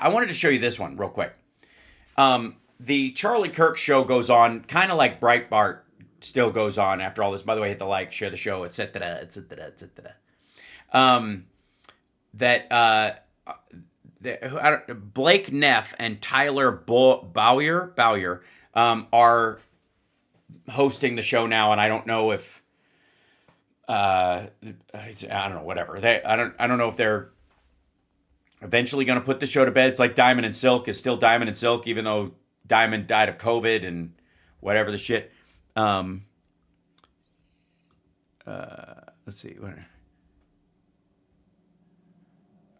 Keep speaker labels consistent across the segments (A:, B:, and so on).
A: I wanted to show you this one real quick. The Charlie Kirk show goes on, kind of like Breitbart still goes on after all this. By the way, hit the like, share the show, etc., etc., etc. Blake Neff and Tyler Bowyer are hosting the show now, and I don't know if I don't know, whatever. I don't know if they're eventually going to put the show to bed. It's like Diamond and Silk is still Diamond and Silk, even though Diamond died of COVID and whatever the shit. Let's see.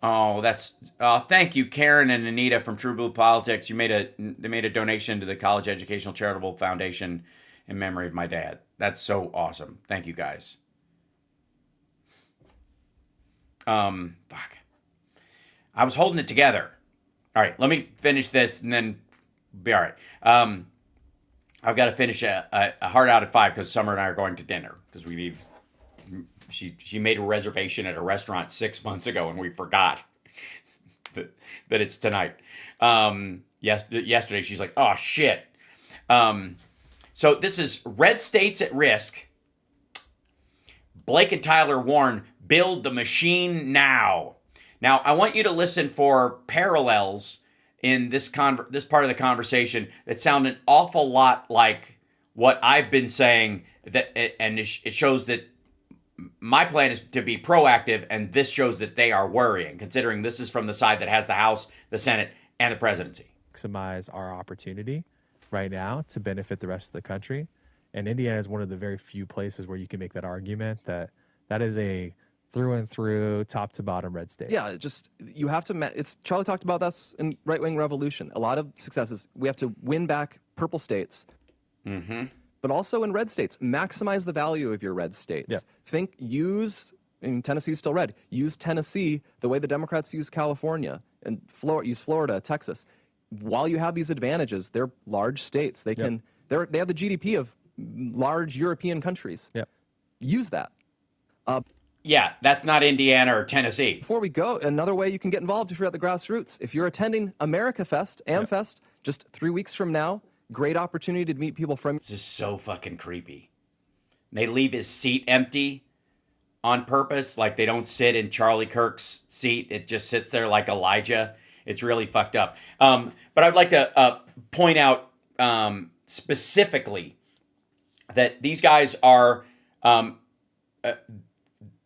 A: Thank you, Karen and Anita from True Blue Politics. They made a donation to the College Educational Charitable Foundation in memory of my dad. That's so awesome. Thank you, guys. Fuck. I was holding it together. All right, let me finish this and then be all right. I've got to finish a Heart Out at 5 because Summer and I are going to dinner because we need. She made a reservation at a restaurant 6 months ago and we forgot that it's tonight. Yesterday she's like, oh shit. So this is red states at risk. Blake and Tyler warn, build the machine now. Now, I want you to listen for parallels in this part of the conversation that sound an awful lot like what I've been saying, and it shows that my plan is to be proactive, and this shows that they are worrying, considering this is from the side that has the House, the Senate, and the presidency.
B: Maximize our opportunity right now to benefit the rest of the country. And Indiana is one of the very few places where you can make that argument that is a through and through, top to bottom red state.
C: Yeah, just you have to. It's Charlie talked about this in Right Wing Revolution. A lot of successes. We have to win back purple states, but also in red states, maximize the value of your red states. Yeah. Tennessee's still red. Use Tennessee the way the Democrats use California, and use Florida, Texas. While you have these advantages, they're large states. They can. They have the GDP of large European countries.
B: Yeah.
C: Use that.
A: Yeah, that's not Indiana or Tennessee.
C: Before we go, another way you can get involved if you're at the grassroots. If you're attending America Fest, AmFest, just 3 weeks from now, great opportunity to meet people from...
A: This is so fucking creepy. They leave his seat empty on purpose, like they don't sit in Charlie Kirk's seat. It just sits there like Elijah. It's really fucked up. But I'd like to point out specifically that these guys are...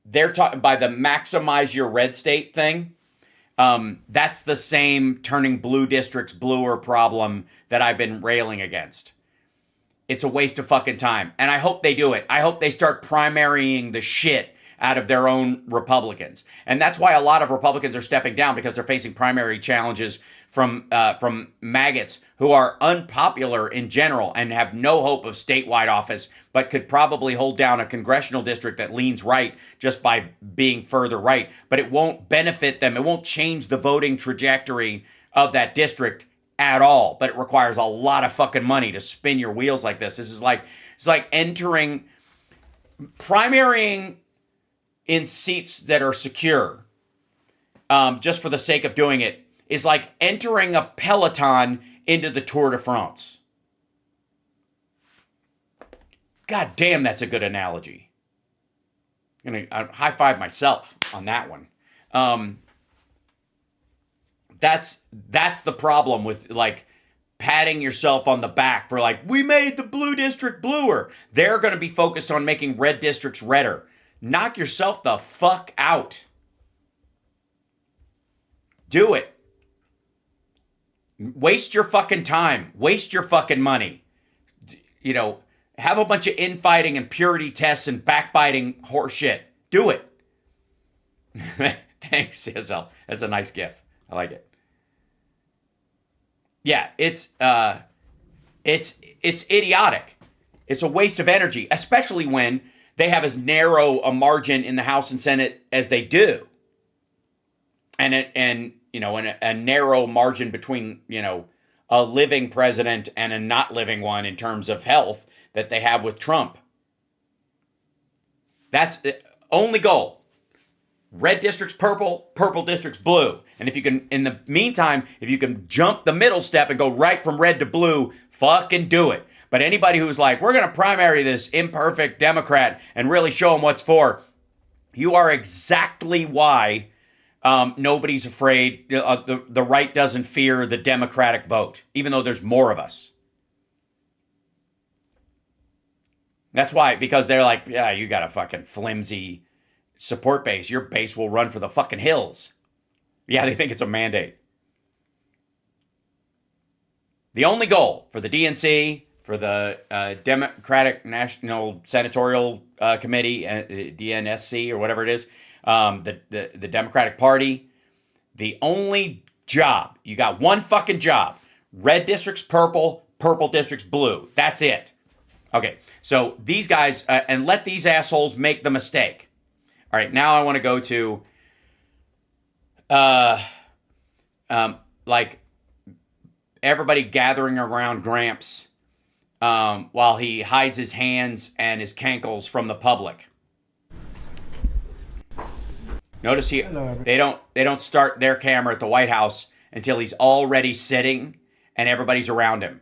A: they're talking by the maximize your red state thing. That's the same turning blue districts bluer problem that I've been railing against. It's a waste of fucking time. And I hope they do it. I hope they start primarying the shit out of their own Republicans. And that's why a lot of Republicans are stepping down, because they're facing primary challenges from maggots who are unpopular in general and have no hope of statewide office, but could probably hold down a congressional district that leans right just by being further right. But it won't benefit them. It won't change the voting trajectory of that district at all. But it requires a lot of fucking money to spin your wheels like this. It's like primarying in seats that are secure, just for the sake of doing it, is like entering a peloton into the Tour de France. God damn, that's a good analogy. I'm gonna high five myself on that one. That's the problem with like patting yourself on the back for like, we made the blue district bluer. They're going to be focused on making red districts redder. Knock yourself the fuck out. Do it. Waste your fucking time. Waste your fucking money. Have a bunch of infighting and purity tests and backbiting horseshit. Do it. Thanks, CSL. That's a nice gif. I like it. Yeah, it's idiotic. It's a waste of energy, especially when they have as narrow a margin in the House and Senate as they do. And a narrow margin between, a living president and a not living one in terms of health that they have with Trump. That's the only goal. red district's purple, purple district's blue. And if you can, in the meantime, if you can jump the middle step and go right from red to blue, fucking do it. But anybody who's like, we're going to primary this imperfect Democrat and really show them what's for, you are exactly why nobody's afraid. The right doesn't fear the Democratic vote, even though there's more of us. That's why, because they're like, yeah, you got a fucking flimsy support base. Your base will run for the fucking hills. Yeah, they think it's a mandate. The only goal for the DNC, for the Democratic National Senatorial Committee, DNSC or whatever it is, the Democratic Party, the only job, you got one fucking job. Red district's purple, purple district's blue. That's it. Okay, so these guys, and let these assholes make the mistake. All right, now I want to go to, like, everybody gathering around Gramps while he hides his hands and his cankles from the public. Notice here, they don't start their camera at the White House until he's already sitting and everybody's around him.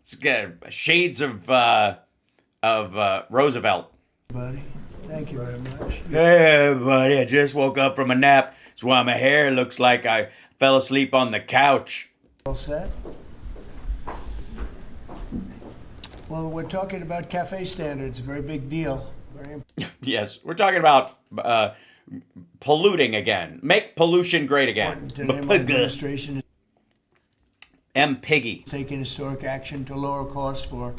A: It's good. Shades of Roosevelt.
D: Buddy, thank you very much.
A: Hey, buddy, I just woke up from a nap. That's why my hair looks like I fell asleep on the couch.
D: All set? Well, we're talking about cafe standards, a very big deal. Very
A: Yes, we're talking about polluting again. Make pollution great again.
D: important today. My administration is
A: M-Piggy.
D: taking historic action to lower costs for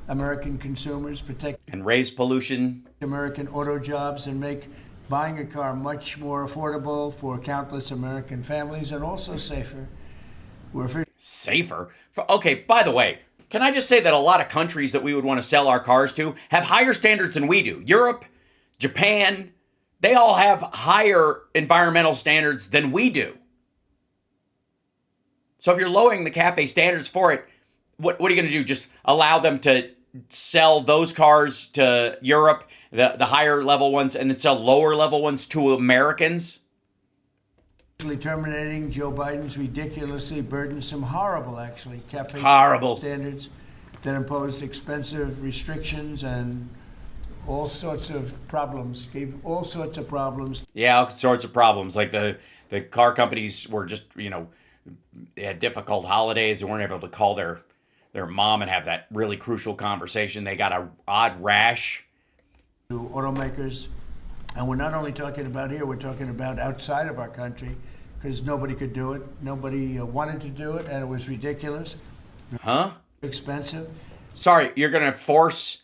D: American consumers, protect
A: And raise pollution.
D: American auto jobs, and make buying a car much more affordable for countless American families, and also safer. We're
A: Safer? Okay, by the way, can I just say that a lot of countries that we would want to sell our cars to have higher standards than we do. Europe, Japan, they all have higher environmental standards than we do. So if you're lowering the CAFE standards for it, what are you going to do? Just allow them to sell those cars to Europe, the higher level ones, and then sell lower level ones to Americans?
D: terminating Joe Biden's ridiculously burdensome, horrible cafe
A: Horrible
D: standards that imposed expensive restrictions and all sorts of problems, gave all sorts of problems.
A: Yeah, all sorts of problems. Like the car companies were just, they had difficult holidays. They weren't able to call their mom and have that really crucial conversation. They got an odd rash.
D: To automakers. And we're not only talking about here, we're talking about outside of our country, because nobody could do it. Nobody wanted to do it, and it was ridiculous.
A: Huh?
D: Expensive.
A: Sorry, you're going to force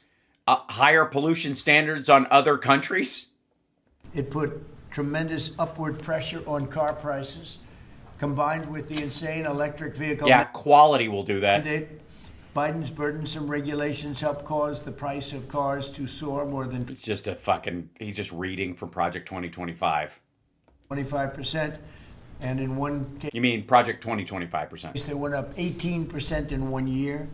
A: higher pollution standards on other countries?
D: It put tremendous upward pressure on car prices, combined with the insane electric vehicle
A: Yeah, quality will do that.
D: mandate. Biden's burdensome regulations helped cause the price of cars to soar more than
A: It's just he's just reading from Project 2025.
D: 25%. And in one case,
A: You mean Project 2025%.
D: they went up 18% in 1 year.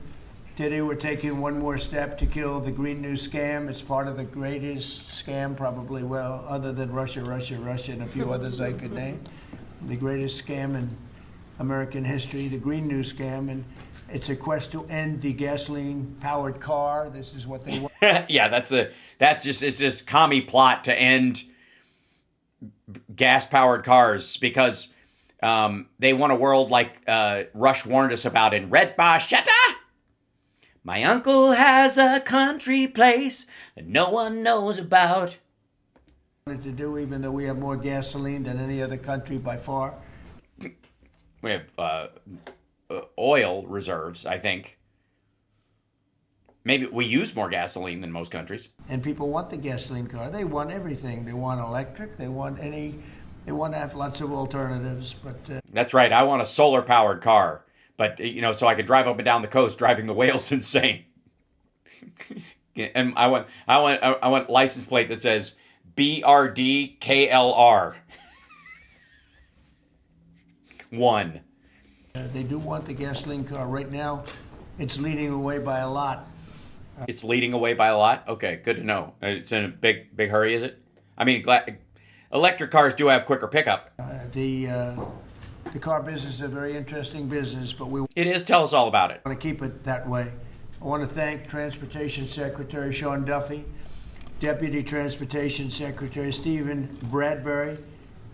D: Today, we're taking one more step to kill the Green New scam. It's part of the greatest scam, probably, well, other than Russia, and a few others I could name. The greatest scam in American history, the Green New scam. And it's a quest to end the gasoline-powered car. This is what they want.
A: Yeah, it's just commie plot to end gas-powered cars because they want a world like Rush warned us about in Red Barchetta. My uncle has a country place that no one knows about.
D: To do, even though we have more gasoline than any other country by far.
A: We have oil reserves, I think. Maybe we use more gasoline than most countries.
D: And people want the gasoline car. They want everything. They want electric. They want to have lots of alternatives. But
A: That's right. I want a solar-powered car. But, so I could drive up and down the coast driving the whales insane. And I want license plate that says BRDKLR. 1.
D: they do want the gasoline car. Right now, it's leading away by a lot.
A: It's leading away by a lot? Okay, good to know. It's in a big hurry, is it? I mean, electric cars do have quicker pickup.
D: The car business is a very interesting business, but we
A: It is. Tell us all about it.
D: want to keep it that way. I want to thank Transportation Secretary Sean Duffy, Deputy Transportation Secretary Stephen Bradbury,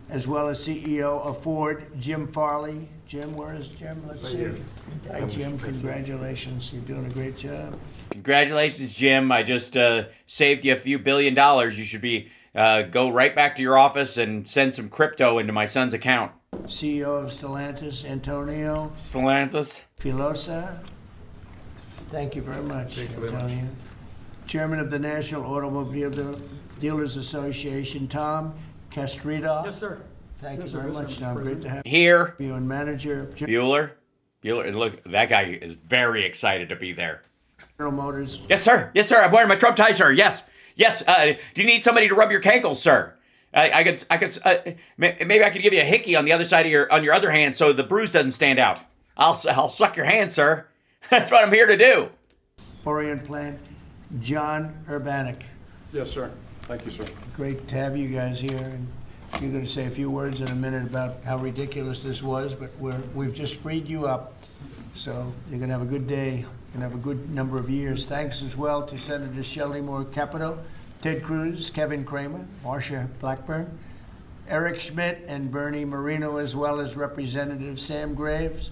D: as well as CEO of Ford, Jim Farley. Jim, where is Jim? Let's see. Hi, Jim. Congratulations. You're doing a great job.
A: Congratulations, Jim. I just saved you a few $1 billion. You should be go right back to your office and send some crypto into my son's account.
D: CEO of Stellantis, Antonio
A: Stellantis.
D: Filosa. Thank you very much, Antonio. Chairman of the National Automobile Dealers Association, Tom Castrida.
E: Yes, sir.
D: Thank you very much, Tom. Great to have
A: Here.
D: you. And manager,
A: Bueller. Look, that guy is very excited to be there.
D: General Motors.
A: Yes, sir. Yes, sir. I'm wearing my Trump tie, sir. Yes. Yes. Do you need somebody to rub your cankles, sir? I could. Maybe I could give you a hickey on the other side of your other hand, so the bruise doesn't stand out. I'll suck your hand, sir. That's what I'm here to do.
D: Orient Plant, John Urbanik.
E: Yes, sir. Thank you, sir.
D: Great to have you guys here. And you're going to say a few words in a minute about how ridiculous this was, but we've just freed you up. So you're going to have a good day. You're going to have a good number of years. Thanks as well to Senator Shelley Moore Capito, Ted Cruz, Kevin Kramer, Marsha Blackburn, Eric Schmidt, and Bernie Marino, as well as Representatives Sam Graves,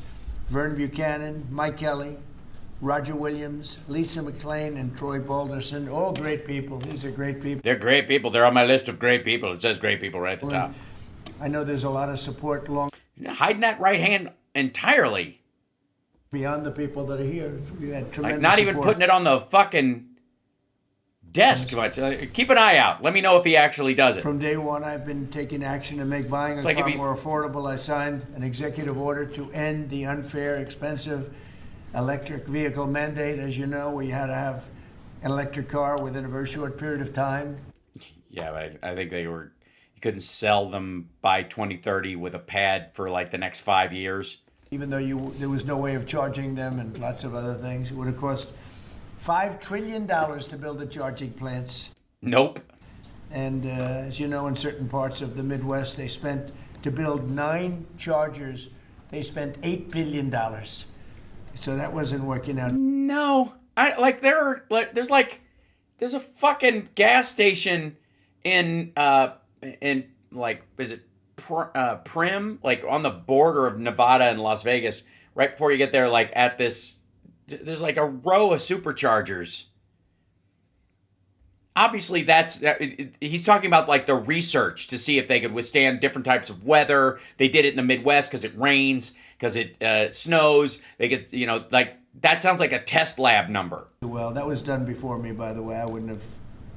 D: Vern Buchanan, Mike Kelly, Roger Williams, Lisa McClain, and Troy Balderson. All great people. These are great people.
A: They're great people. They're on my list of great people. It says great people right at the top.
D: I know there's a lot of support long
A: Hiding that right hand entirely.
D: beyond the people that are here. We had tremendous
A: Not even
D: support.
A: putting it on the fucking desk much. Keep an eye out. Let me know if he actually does it.
D: From day one, I've been taking action to make buying a
A: like if
D: car
A: he's-
D: more affordable. I signed an executive order to end the unfair, expensive electric vehicle mandate. As you know, we had to have an electric car within a very short period of time.
A: Yeah, but I think you couldn't sell them by 2030 with a pad for like the next 5 years.
D: Even though there was no way of charging them and lots of other things. It would have cost $5 trillion to build the charging plants.
A: Nope.
D: And as you know, in certain parts of the Midwest, they spent, to build 9 chargers, they spent $8 billion. So that wasn't working out.
A: No. There's a fucking gas station in like, is it Prim? Like on the border of Nevada and Las Vegas, right before you get there, like at this, there's like a row of superchargers. Obviously, he's talking about like the research to see if they could withstand different types of weather. They did it in the Midwest because it rains, because it snows. They get, like that sounds like a test lab number.
D: Well, that was done before me, by the way. I wouldn't have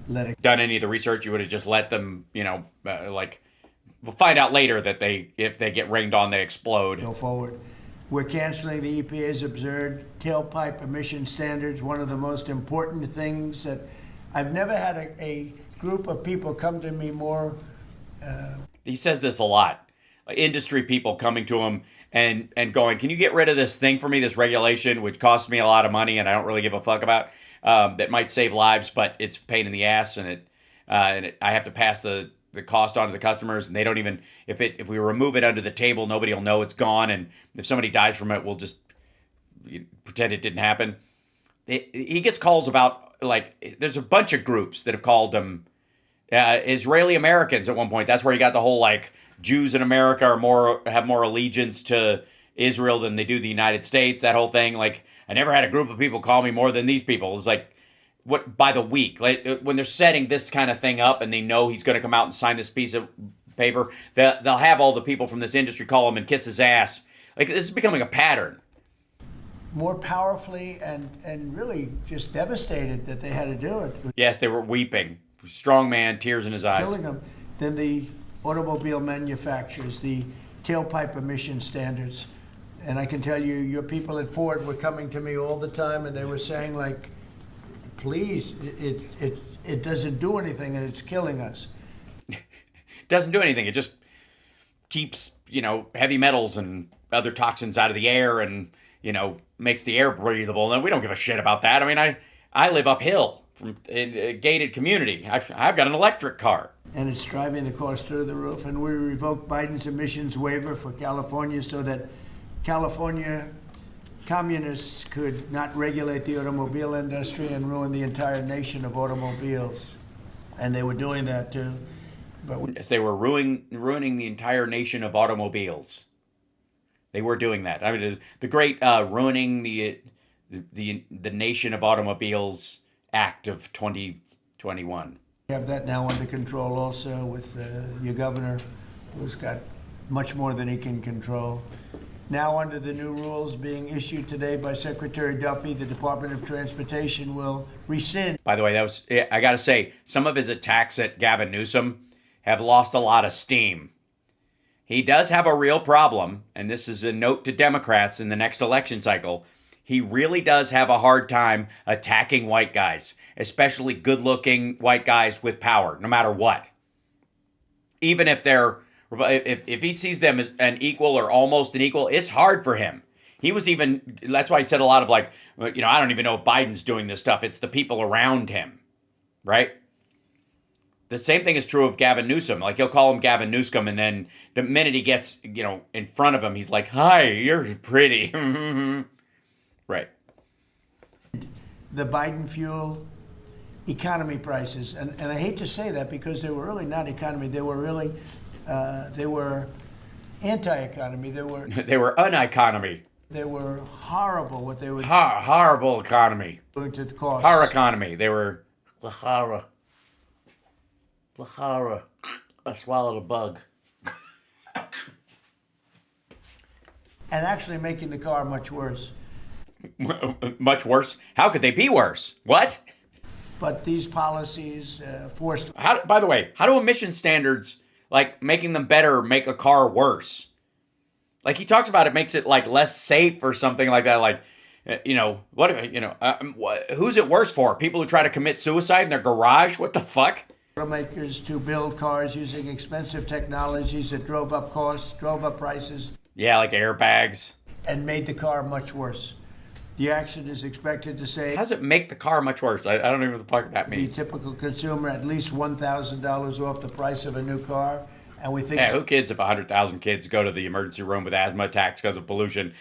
D: let it
A: Done any of the research, you would have just let them, we'll find out later that if they get rained on, they explode.
D: go forward. We're canceling the EPA's absurd tailpipe emission standards, one of the most important things that I've never had a group of people come to me more.
A: He says this a lot. Industry people coming to him and going, can you get rid of this thing for me, this regulation, which costs me a lot of money and I don't really give a fuck about, that might save lives, but it's a pain in the ass, and I have to pass the cost on to the customers, and they don't even, if we remove it under the table, nobody will know it's gone, and if somebody dies from it, we'll just pretend it didn't happen. He gets calls about, like, there's a bunch of groups that have called him Israeli Americans at one point. That's where he got the whole, like, Jews in America have more allegiance to Israel than they do the United States, that whole thing. Like, I never had a group of people call me more than these people. It's like, what, by the week, like when they're setting this kind of thing up and they know he's going to come out and sign this piece of paper, they'll have all the people from this industry call him and kiss his ass. Like, this is becoming a pattern.
D: More powerfully and really just devastated that they had to do it.
A: Yes, they were weeping. Strong man, tears in his eyes.
D: Killing them. Then the automobile manufacturers, the tailpipe emission standards. And I can tell you, your people at Ford were coming to me all the time, and they were saying, like, please, it doesn't do anything, and it's killing us.
A: Doesn't do anything. It just keeps, heavy metals and other toxins out of the air and, makes the air breathable. And we don't give a shit about that. I mean, I live uphill from a gated community. I've got an electric car.
D: And it's driving the cost through the roof. And we revoked Biden's emissions waiver for California so that California communists could not regulate the automobile industry and ruin the entire nation of automobiles. And they were doing that too. But
A: Yes, they were ruining the entire nation of automobiles. They were doing that. I mean, the great ruining the nation of automobiles act of 2021.
D: we have that now under control also with your governor, who's got much more than he can control. Now, under the new rules being issued today by Secretary Duffy, the Department of Transportation will rescind.
A: By the way, I got to say, some of his attacks at Gavin Newsom have lost a lot of steam. He does have a real problem, and this is a note to Democrats in the next election cycle. He really does have a hard time attacking white guys, especially good-looking white guys with power, no matter what. Even if if he sees them as an equal or almost an equal, it's hard for him. That's why he said a lot of I don't even know if Biden's doing this stuff. It's the people around him, right? The same thing is true of Gavin Newsom. Like, he'll call him Gavin Newsom, and then the minute he gets, in front of him, he's like, "Hi, you're pretty." Right.
D: The Biden fuel economy prices. And I hate to say that because they were really not economy. They were really, they were anti-economy.
A: They were uneconomy.
D: They were horrible what they were
A: Horrible economy.
D: doing to the cost.
A: Horror economy. They were Lahara. I swallowed a bug.
D: And actually making the car much worse.
A: Much worse? How could they be worse? What?
D: But these policies forced.
A: By the way, how do emission standards, like making them better, make a car worse? Like, he talks about it makes it like less safe or something like that. Like, who's it worse for? People who try to commit suicide in their garage? What the fuck?
D: Automakers to build cars using expensive technologies that drove up costs, drove up prices,
A: Yeah, like airbags.
D: and made the car much worse. The action is expected to save
A: How does it make the car much worse? I don't even know what the fuck that
D: the
A: means.
D: typical consumer at least $1,000 off the price of a new car. And we think
A: Yeah, who cares if 100,000 kids go to the emergency room with asthma attacks because of pollution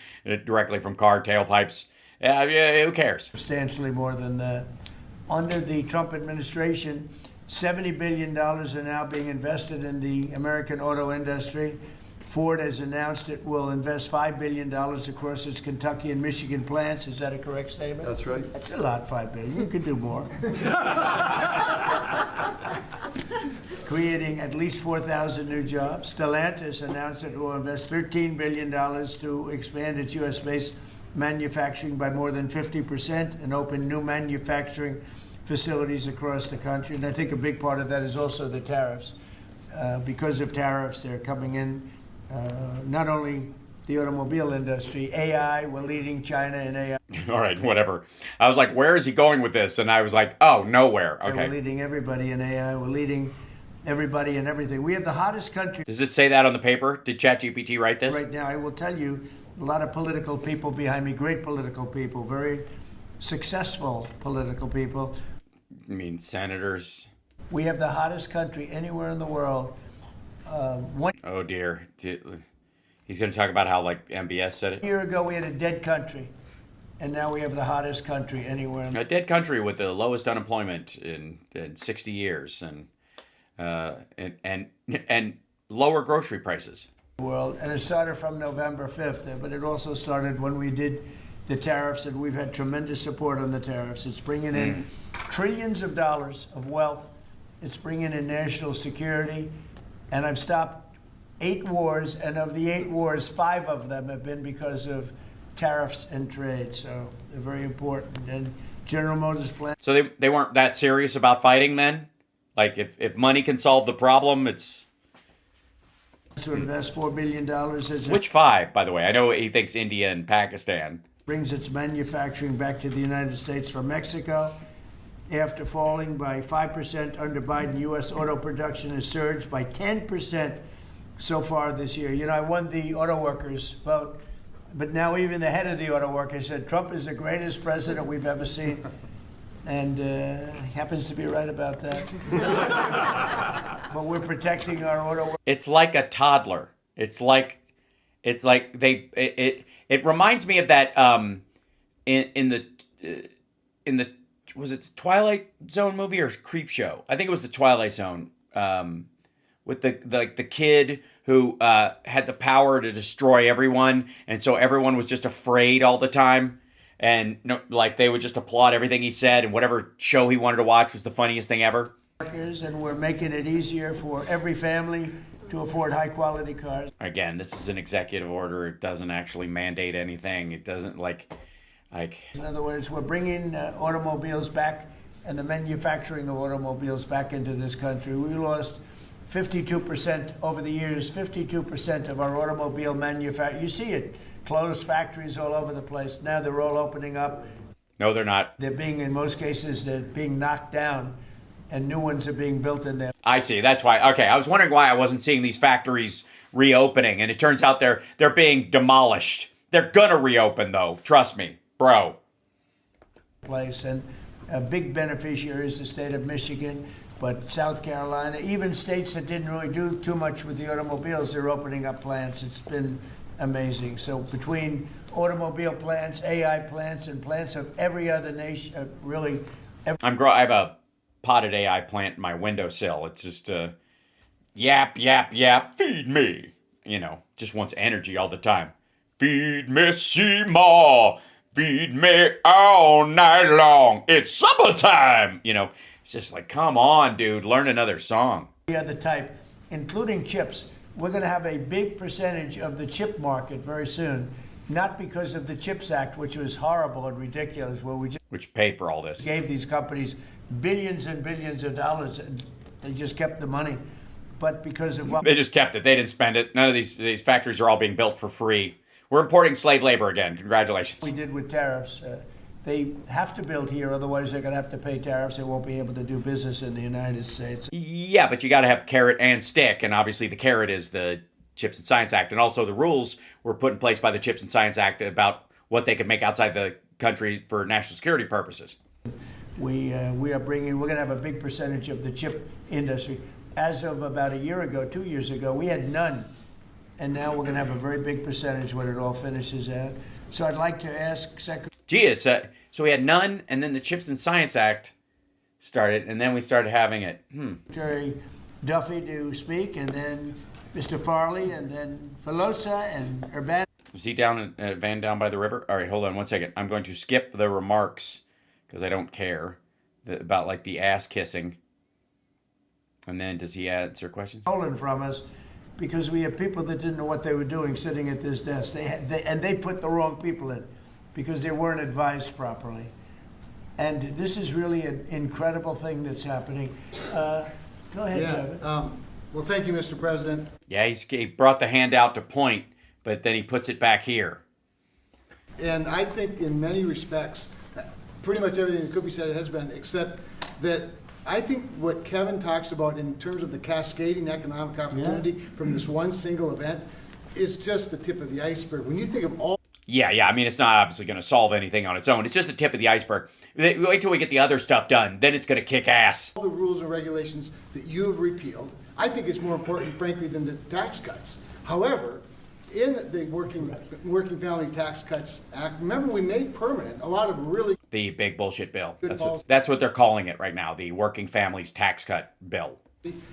A: directly from car tailpipes? Yeah, who cares?
D: substantially more than that. Under the Trump administration, $70 billion are now being invested in the American auto industry. Ford has announced it will invest $5 billion across its Kentucky and Michigan plants. Is that a correct statement?
F: That's right.
D: That's a lot, $5 billion. You could do more. Creating at least 4,000 new jobs. Stellantis announced it will invest $13 billion to expand its U.S.-based manufacturing by more than 50% and open new manufacturing facilities across the country. And I think a big part of that is also the tariffs. Because of tariffs, they're coming in. Not only the automobile industry, AI, we're leading China in AI.
A: All right, whatever. I was like, where is he going with this? And I was like, oh, nowhere.
D: We're
A: Okay.
D: leading everybody in AI. We're leading everybody in everything. We have the hottest country
A: Does it say that on the paper? Did ChatGPT write this?
D: right now. I will tell you, a lot of political people behind me, great political people, very successful political people.
A: I mean, senators.
D: We have the hottest country anywhere in the world. One
A: Oh, dear. He's going to talk about how, like, MBS said it.
D: year ago, we had a dead country, and now we have the hottest country anywhere in the
A: A dead country with the lowest unemployment in 60 years and lower grocery prices.
D: world. And it started from November 5th, but it also started when we did the tariffs, and we've had tremendous support on the tariffs. It's bringing in trillions of dollars of wealth. It's bringing in national security. And I've stopped 8 wars, and of the 8 wars, 5 of them have been because of tariffs and trade. So they're very important. And General Motors plans
A: So they weren't that serious about fighting then? Like, if money can solve the problem, it's...
D: to invest $4 billion as it
A: Which 5, by the way? I know he thinks India and Pakistan.
D: brings its manufacturing back to the United States from Mexico. After falling by 5% under Biden, U.S. auto production has surged by 10% so far this year. You know, I won the auto workers vote, but now even the head of the auto workers said Trump is the greatest president we've ever seen. and he happens to be right about that. But we're protecting our auto.
A: It's like a toddler. It's like it reminds me of that in the was it the Twilight Zone movie or Creep Show? I think it was the Twilight Zone with the kid who had the power to destroy everyone, and so everyone was just afraid all the time. And like they would just applaud everything he said, and whatever show he wanted to watch was the funniest thing ever.
D: And we're making it easier for every family to afford high-quality cars.
A: Again, this is an executive order. It doesn't actually mandate anything. It doesn't like.
D: In other words, we're bringing automobiles back and the manufacturing of automobiles back into this country. We lost 52% over the years, 52% of our automobile manufacturing. You see it, closed factories all over the place. Now they're all opening up.
A: No, they're not.
D: They're being, in most cases, they're being knocked down, and new ones are being built in there.
A: I see. That's why. Okay, I was wondering why I wasn't seeing these factories reopening, and it turns out they're being demolished. They're gonna reopen, though. Trust me, bro.
D: Place, and a big beneficiary is the state of Michigan, but South Carolina, even states that didn't really do too much with the automobiles, they're opening up plants. It's been amazing. So between automobile plants, AI plants, and plants of every other nation, really.
A: I have a potted AI plant in my windowsill. It's just yap, yap, yap, feed me. Just wants energy all the time. Feed me, Seymour. Feed me all night long. It's supper time. It's just like, come on, dude, learn another song.
D: The other type, including chips. We're going to have a big percentage of the chip market very soon, not because of the CHIPS Act, which was horrible and ridiculous, where we just
A: which paid for all this.
D: Gave these companies billions and billions of dollars, and they just kept the money. But because of what
A: they just kept it, they didn't spend it. None of these factories are all being built for free. We're importing slave labor again. Congratulations.
D: We did with tariffs. They have to build here, otherwise they're going to have to pay tariffs. They won't be able to do business in the United States.
A: Yeah, but you got to have carrot and stick, and obviously the carrot is the Chips and Science Act, and also the rules were put in place by the Chips and Science Act about what they could make outside the country for national security purposes.
D: We're going to have a big percentage of the chip industry. As of about a year ago, 2 years ago, we had none, and now we're going to have a very big percentage when it all finishes out. So I'd like to ask Secretary.
A: Gee, so we had none, and then the Chips and Science Act started, and then we started having it.
D: Secretary Duffy to speak, and then Mr. Farley, and then Filosa and Urban.
A: Is he down at Van down by the river? All right, hold on one second. I'm going to skip the remarks because I don't care about like the ass kissing. And then does he answer questions?
D: Stolen from us because we have people that didn't know what they were doing sitting at this desk. They put the wrong people in because they weren't advised properly. And this is really an incredible thing that's happening. Go ahead, Kevin.
F: Well, thank you, Mr. President.
A: Yeah, he brought the hand out to point, but then he puts it back here.
F: And I think in many respects, pretty much everything that could be said has been, except that I think what Kevin talks about in terms of the cascading economic opportunity from this one single event is just the tip of the iceberg. When you think of all...
A: Yeah. I mean, it's not obviously going to solve anything on its own. It's just the tip of the iceberg. Wait till we get the other stuff done. Then it's going to kick ass.
F: All the rules and regulations that you have repealed, I think it's more important, frankly, than the tax cuts. However, in the Working Family Tax Cuts Act, remember we made permanent a lot of really...
A: The big bullshit bill. That's what they're calling it right now, the Working Families Tax Cut Bill.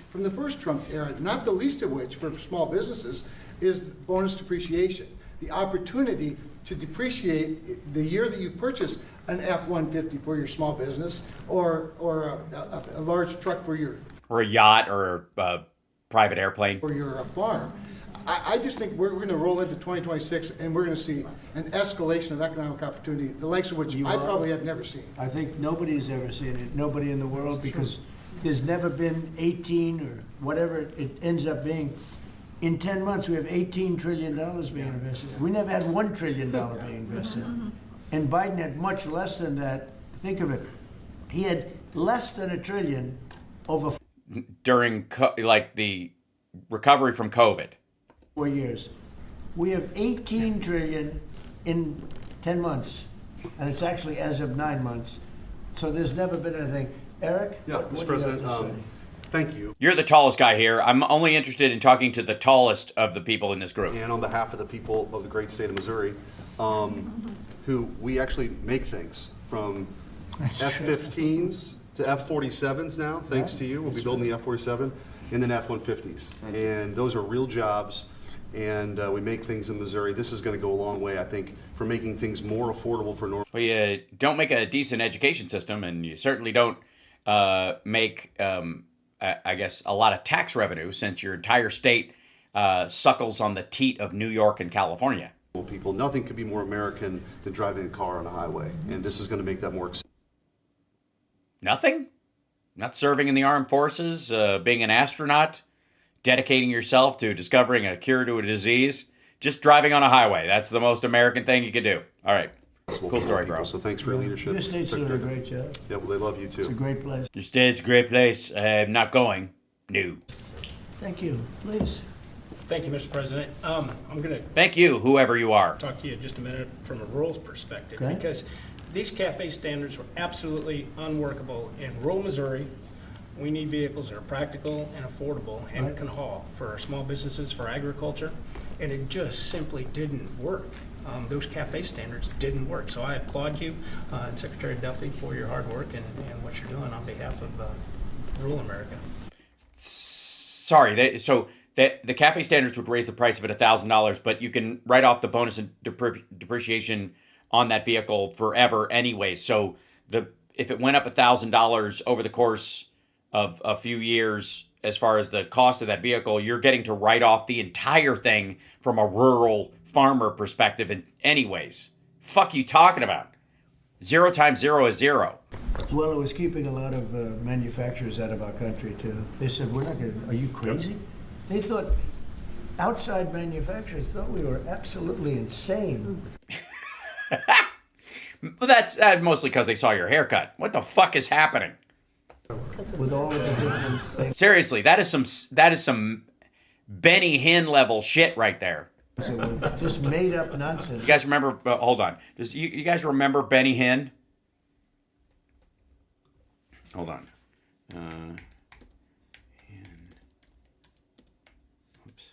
F: From the first Trump era, not the least of which for small businesses is bonus depreciation. The opportunity to depreciate the year that you purchase an F-150 for your small business or a large truck for your...
A: Or a yacht or a private airplane.
F: For your farm. I just think we're going to roll into 2026 and we're going to see an escalation of economic opportunity, the likes of which I probably have never seen.
D: I think nobody's ever seen it, nobody in the world, because there's never been 18 or whatever it ends up being. In 10 months, we have $18 trillion being invested. We never had $1 trillion being invested. And Biden had much less than that. Think of it. He had less than $1 trillion over
A: during the recovery from COVID.
D: 4 years. We have 18 trillion in 10 months, and it's actually as of 9 months. So there's never been anything. Eric?
G: Yeah,
D: what
G: Mr.
D: do you have
G: President,
D: to say?
G: thank you.
A: You're the tallest guy here. I'm only interested in talking to the tallest of the people in this group.
G: And on behalf of the people of the great state of Missouri, who we actually make things from F-15s to F-47s now, thanks to you. We'll be building the F-47 and then F-150s. And those are real jobs, and we make things in Missouri. This is going to go a long way, I think, for making things more affordable for normal.
A: Well, you don't make a decent education system, and you certainly don't make, I guess, a lot of tax revenue, since your entire state suckles on the teat of New York and California.
G: People, nothing could be more American than driving a car on a highway, and this is going to make that more accessible.
A: Nothing? Not serving in the armed forces, being an astronaut, dedicating yourself to discovering a cure to a disease, just driving on a highway. That's the most American thing you could do. All right. Cool story, bro.
G: So thanks for your leadership.
D: Your state's doing a great job.
G: Yeah, well, they love you too.
D: It's a great place.
A: Your state's a great place. I'm not going. No.
D: Thank you. Please.
H: Thank you, Mr. President. I'm going to
A: Thank you, whoever you are.
H: talk to you just a minute from a rural perspective,
D: Okay.
H: because these CAFE standards were absolutely unworkable in rural Missouri. We need vehicles that are practical and affordable and can haul for our small businesses, for agriculture, and it just simply didn't work. Those CAFE standards didn't work. So I applaud you and Secretary Duffy for your hard work and what you're doing on behalf of rural America.
A: Sorry, the CAFE standards would raise the price of it $1,000, but you can write off the bonus and depreciation on that vehicle forever anyway. So if it went up $1,000 over the course of a few years, as far as the cost of that vehicle, you're getting to write off the entire thing from a rural farmer perspective in anyways. Fuck you talking about? 0 times 0 is 0.
D: Well, it was keeping a lot of manufacturers out of our country, too. They said, we're not going to, are you crazy? They thought, outside manufacturers thought we were absolutely insane.
A: Well, that's mostly because they saw your haircut. What the fuck is happening?
D: With all of the different things.
A: Seriously, that is some Benny Hinn level shit right there.
D: that were just made up nonsense.
A: You guys remember? Hold on. You guys remember Benny Hinn? Hold on. Oops.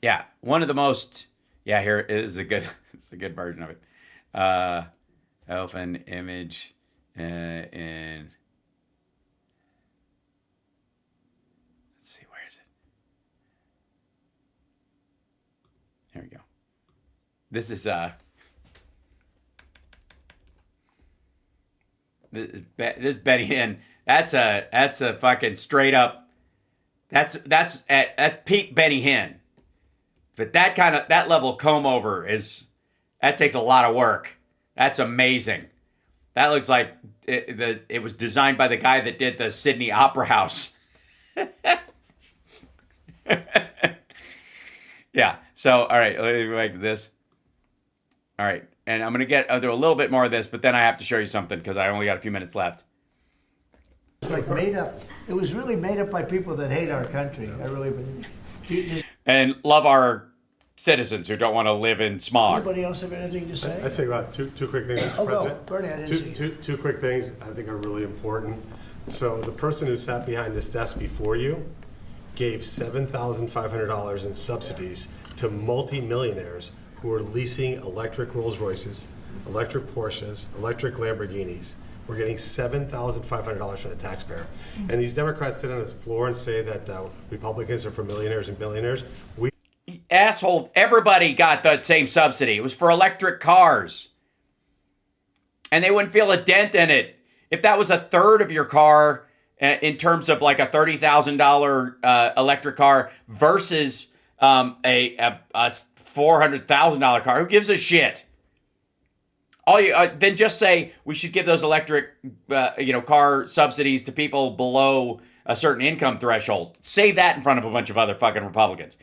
A: Yeah, one of the most. Yeah, here is a good. It's a good version of it. Open image in. Let's see, where is it? There we go. This is this Benny Hinn. That's a fucking straight up. That's peak Benny Hinn. But that level comb over that takes a lot of work. That's amazing. That looks like it was designed by the guy that did the Sydney Opera House. Yeah. So, all right, let me go back to this. All right, and I'm gonna I'll do a little bit more of this, but then I have to show you something because I only got a few minutes left.
D: It's like made up. It was really made up by people that hate our country. I really believe.
A: And love our citizens who don't want to live in smog.
D: Anybody else have anything to say?
I: I'd say about two quick things, Mr.
D: Oh, go.
I: President.
D: Bernie, I didn't see you.
I: Two quick things I think are really important. So the person who sat behind this desk before you gave $7,500 in subsidies to multi-millionaires who are leasing electric Rolls Royces, electric Porsches, electric Lamborghinis. We're getting $7,500 from the taxpayer. And these Democrats sit on this floor and say that Republicans are for millionaires and billionaires.
A: Asshole, everybody got that same subsidy. It was for electric cars. And they wouldn't feel a dent in it. If that was a third of your car in terms of like a $30,000 electric car versus a $400,000 car, who gives a shit? Then just say we should give those electric car subsidies to people below a certain income threshold. Say that in front of a bunch of other fucking Republicans.